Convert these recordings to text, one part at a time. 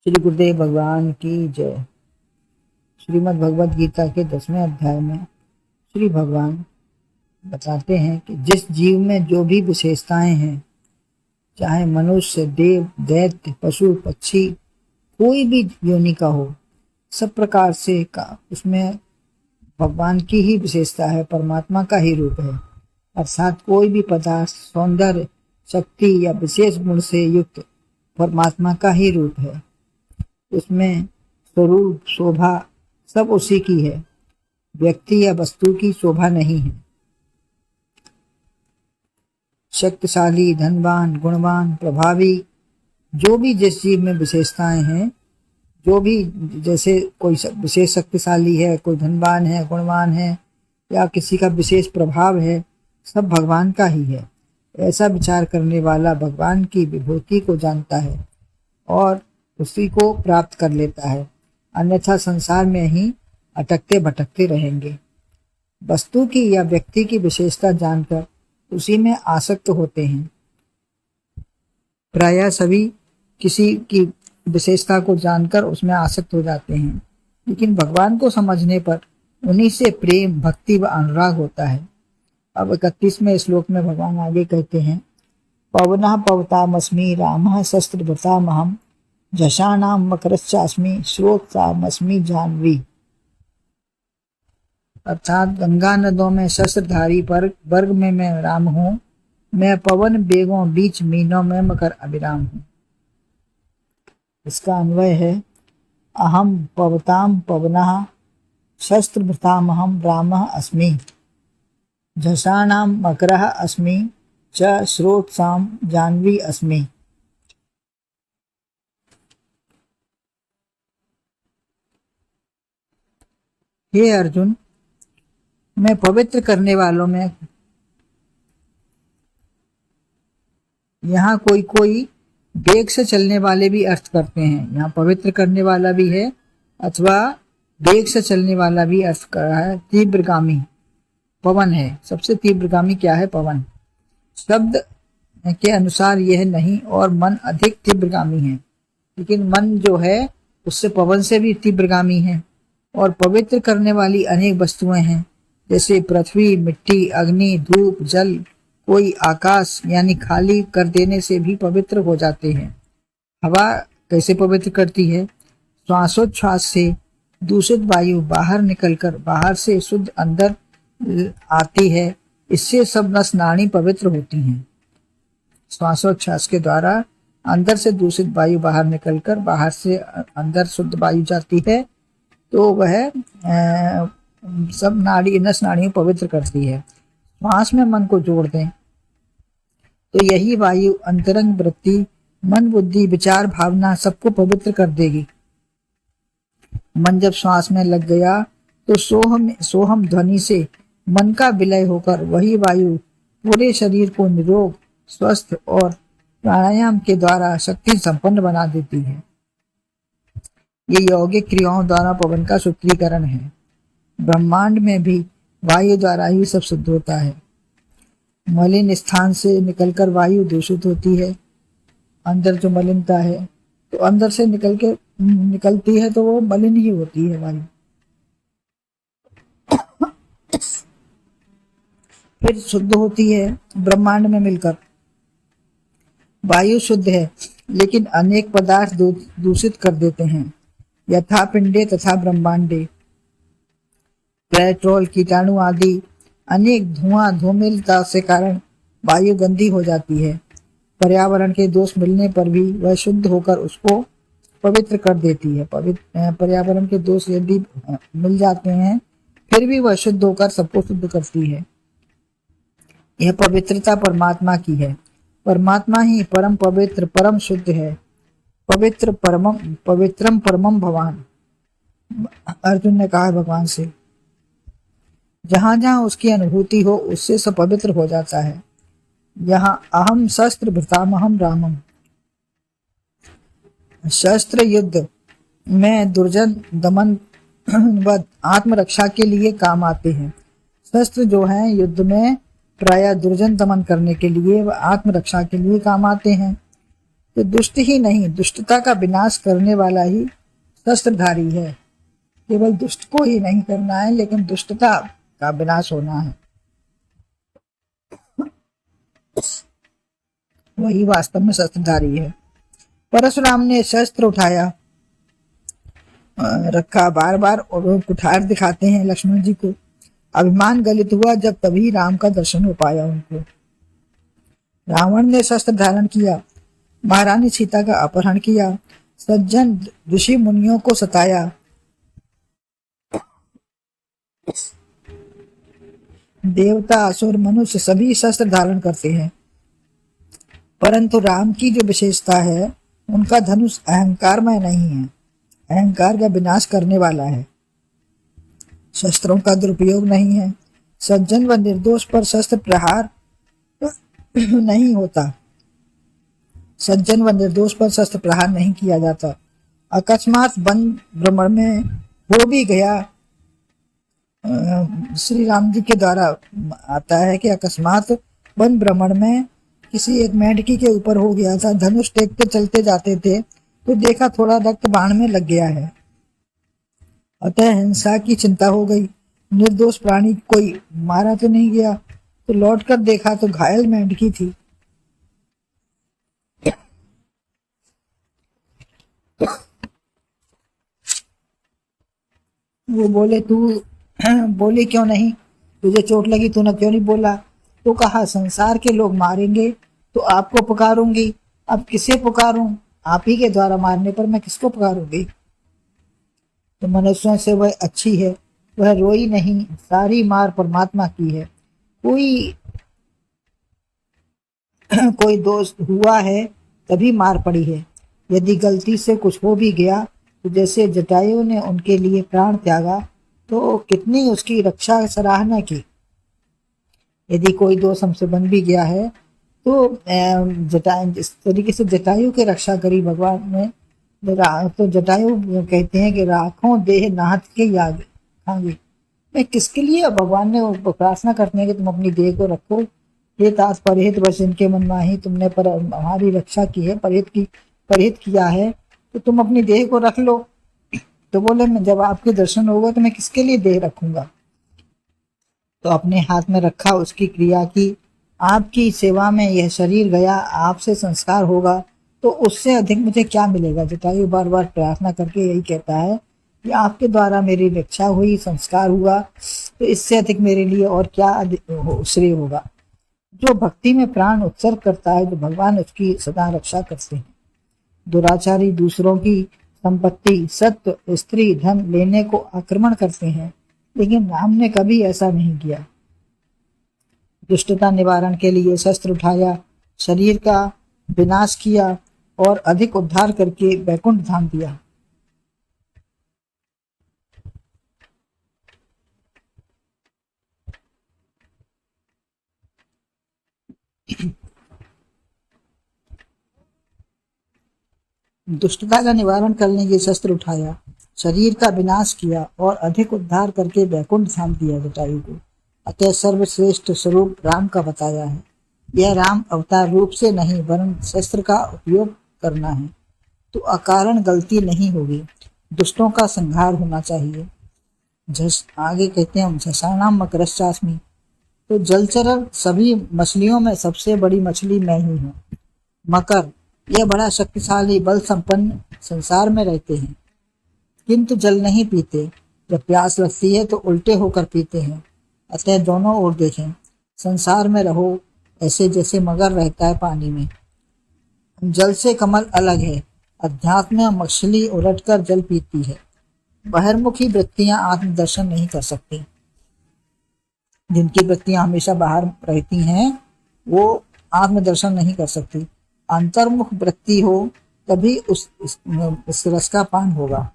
श्री गुरुदेव भगवान की जय। श्रीमद् भगवद गीता के 10वें अध्याय में श्री भगवान बताते हैं कि जिस जीव में जो भी विशेषताएं हैं, चाहे मनुष्य, देव, दैत्य, पशु, पक्षी, कोई भी योनि का हो, सब प्रकार से का उसमें भगवान की ही विशेषता है, परमात्मा का ही रूप है। अर्थात कोई भी पदार्थ सौंदर्य, शक्ति या विशेष गुण से युक्त परमात्मा का ही रूप है। उसमें स्वरूप, शोभा सब उसी की है, व्यक्ति या वस्तु की शोभा नहीं है। शक्तिशाली, धनवान, गुणवान, प्रभावी, जो भी जिस जीव में विशेषताएं हैं, जो भी जैसे कोई विशेष शक्तिशाली है, कोई धनवान है, गुणवान है, या किसी का विशेष प्रभाव है, सब भगवान का ही है। ऐसा विचार करने वाला भगवान की विभूति को जानता है और उसी को प्राप्त कर लेता है, अन्यथा संसार में ही अटकते भटकते रहेंगे। वस्तु की या व्यक्ति की विशेषता जानकर उसी में आसक्त होते हैं। प्रायः सभी किसी की विशेषता को जानकर उसमें आसक्त हो जाते हैं, लेकिन भगवान को समझने पर उन्हीं से प्रेम, भक्ति व अनुराग होता है। अब 31वें श्लोक में भगवान आगे कहते हैं, पवनः पवतामस्मि, रामः शस्त्रभृतामहम्, झषाणाम मकरश्चास्मि, स्रोतसामस्मि जाह्नवी। अर्थात गंगा नदों में शस्त्रधारी वर्ग में मैं राम हूँ, मैं पवन बेगों बीच मीनों में मकर अभिराम हूँ। इसका अन्वय है, अहम पवताम पवनः शस्त्रभृतामहं रामः अस्मि, झषाणाम मकरः अस्मि च स्रोतसाम जाह्नवी अस्मि। हे अर्जुन, मैं पवित्र करने वालों में, यहाँ कोई वेग से चलने वाले भी अर्थ करते हैं। यहाँ पवित्र करने वाला भी है अथवा वेग से चलने वाला भी अर्थ कर रहा है। तीव्रगामी पवन है, सबसे तीव्रगामी क्या है? पवन। शब्द के अनुसार यह नहीं और मन अधिक तीव्रगामी है, लेकिन मन जो है उससे पवन से भी तीव्रगामी है। और पवित्र करने वाली अनेक वस्तुएं हैं, जैसे पृथ्वी, मिट्टी, अग्नि, धूप, जल, कोई आकाश यानी खाली कर देने से भी पवित्र हो जाते हैं। हवा कैसे पवित्र करती है? श्वासोच्छ्वास से दूषित वायु बाहर निकलकर बाहर से शुद्ध अंदर आती है, इससे सब नस नाड़ी पवित्र होती हैं। श्वासोच्छ्वास के द्वारा अंदर से दूषित वायु बाहर निकलकर बाहर से अंदर शुद्ध वायु जाती है, तो वह सब नस नाड़ियों पवित्र करती है। श्वास में मन को जोड़ दें तो यही वायु अंतरंग वृत्ति, मन, बुद्धि, विचार, भावना सबको पवित्र कर देगी। मन जब श्वास में लग गया तो सोहम ध्वनि से मन का विलय होकर वही वायु पूरे शरीर को निरोग, स्वस्थ और प्राणायाम के द्वारा शक्ति संपन्न बना देती है। ये यौगिक क्रियाओं द्वारा पवन का शुद्धिकरण है। ब्रह्मांड में भी वायु द्वारा ही सब शुद्ध होता है। मलिन स्थान से निकलकर वायु दूषित होती है। अंदर जो मलिनता है तो अंदर से निकलती है तो वो मलिन ही होती है वायु। फिर शुद्ध होती है ब्रह्मांड में मिलकर। वायु शुद्ध है, लेकिन अनेक पदार्थ दूषित कर देते हैं, यथा पिंडे तथा ब्रह्मांडे। पेट्रोल, कीटाणु आदि अनेक धूमिलता से कारण वायु गंदी हो जाती है। पर्यावरण के दोष मिलने पर भी वह शुद्ध होकर उसको पवित्र कर देती है। पर्यावरण के दोष यदि मिल जाते हैं फिर भी वह शुद्ध होकर सबको शुद्ध करती है। यह पवित्रता परमात्मा की है। परमात्मा ही परम पवित्र, परम शुद्ध है। पवित्रम परमम भवान, अर्जुन ने कहा भगवान से। जहां जहां उसकी अनुभूति हो उससे सब पवित्र हो जाता है। यहाँ अहम शस्त्र भृतामहम रामम, शस्त्र युद्ध में दुर्जन दमन व आत्मरक्षा के लिए काम आते हैं। शस्त्र जो हैं युद्ध में प्रायः दुर्जन दमन करने के लिए व आत्मरक्षा के लिए काम आते हैं। तो दुष्ट ही नहीं, दुष्टता का विनाश करने वाला ही शस्त्रधारी है। केवल दुष्ट को ही नहीं करना है, लेकिन दुष्टता का विनाश होना है, वही वास्तव में शस्त्रधारी है। परशुराम ने शस्त्र उठाया, रखा, बार बार और कुठार दिखाते हैं लक्ष्मण जी को। अभिमान गलित हुआ जब तभी राम का दर्शन हो पाया उनको। रावण ने शस्त्र धारण किया, महारानी सीता का अपहरण किया, सज्जन ऋषि मुनियों को सताया, देवता असुर मनुष्य सभी शस्त्र धारण करते हैं, परंतु राम की जो विशेषता है, उनका धनुष अहंकारमय नहीं है, अहंकार का विनाश करने वाला है, शस्त्रों का दुरुपयोग नहीं है, सज्जन व निर्दोष पर शस्त्र प्रहार नहीं होता, सज्जन व निर्दोष पर शस्त्र प्रहार नहीं किया जाता। अकस्मात वन भ्रमण में हो भी गया, श्री राम जी के द्वारा आता है कि अकस्मात वन भ्रमण में किसी एक मेंढकी के ऊपर हो गया था, धनुष टेकते चलते जाते थे तो देखा थोड़ा रक्त बाण में लग गया है, अतः हिंसा की चिंता हो गई। निर्दोष प्राणी कोई मारा तो नहीं गया, तो लौटकर देखा तो घायल मेंढकी थी। वो बोले, तू बोले क्यों नहीं, तुझे चोट लगी तूने क्यों नहीं बोला? तो कहा, संसार के लोग मारेंगे तो आपको पुकारूंगी, अब किसे पुकारूं? आप ही के द्वारा मारने पर मैं किसको पुकारूंगी? तो मनुष्यों से वह अच्छी है, वह रोई नहीं, सारी मार परमात्मा की है। कोई दोष हुआ है तभी मार पड़ी है, यदि गलती से कुछ हो भी गया तो जैसे जटायु ने उनके लिए प्राण त्यागा तो कितनी उसकी रक्षा सराहना की। यदि कोई दोष हमसे बन भी गया है तो इस तरीके से जटायु की रक्षा करी भगवान ने। तो जटायु कहते हैं कि राखों देह नाथ के याग खांगे। मैं किसके लिए? भगवान ने प्रार्थना करते हैं कि तुम अपनी देह को रखो, ये तास परहित बस इनके मन माही, तुमने पर हमारी रक्षा की है, परहित किया है, तो तुम अपनी देह को रख लो। तो बोले, मैं जब आपके दर्शन होगा तो मैं किसके लिए देह रखूंगा? तो अपने हाथ में रखा, उसकी क्रिया की, आपकी सेवा में यह शरीर गया, आपसे संस्कार होगा, तो उससे अधिक मुझे क्या मिलेगा? जटायु बार बार प्रार्थना करके यही कहता है कि आपके द्वारा मेरी रक्षा हुई, संस्कार हुआ, तो इससे अधिक मेरे लिए और क्या श्रेय होगा? जो भक्ति में प्राण उत्सर्ग करता है तो भगवान उसकी सदा रक्षा करते हैं। दुराचारी दूसरों की संपत्ति, सत्व, स्त्री, धन लेने को आक्रमण करते हैं, लेकिन राम ने कभी ऐसा नहीं किया। दुष्टता निवारण के लिए शस्त्र उठाया, शरीर का विनाश किया और अधिक उद्धार करके वैकुंठ धाम दिया। दुष्टता का निवारण करने के शस्त्र उठाया, शरीर का विनाश किया और अधिक उद्धार करके वैकुंठ धाम दिया जटायु को। अतः सर्वश्रेष्ठ स्वरूप राम का बताया है। यह राम अवतार रूप से नहीं वरन शस्त्र का उपयोग करना है, तो अकारण गलती नहीं होगी, दुष्टों का संहार होना चाहिए। आगे कहते हैं, झसानाम मकरश्चास्मि, तो जलचर सभी मछलियों में सबसे बड़ी मछली मैं ही हूँ। मकर, यह बड़ा शक्तिशाली बल संपन्न संसार में रहते हैं, किंतु जल नहीं पीते, जब प्यास लगती है तो उल्टे होकर पीते हैं। अतः दोनों ओर देखें, संसार में रहो ऐसे जैसे मगर रहता है पानी में। जल से कमल अलग है, अध्यात्म में मछली उलटकर जल पीती है। बहिर्मुखी वृत्तियां आत्मदर्शन नहीं कर सकती, जिनकी वृत्तियां हमेशा बाहर रहती हैं वो आत्मदर्शन नहीं कर सकती। अंतर्मुख वृत्ति हो तभी इस रस का पान होगा।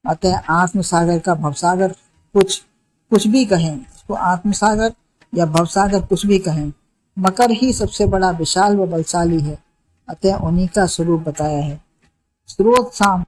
अतः आत्मसागर का भवसागर कुछ भी कहें, इसको आत्मसागर या भवसागर कुछ भी कहें, मकर ही सबसे बड़ा विशाल व बलशाली है। अतः उन्हीं का स्वरूप बताया है। स्रोत शाम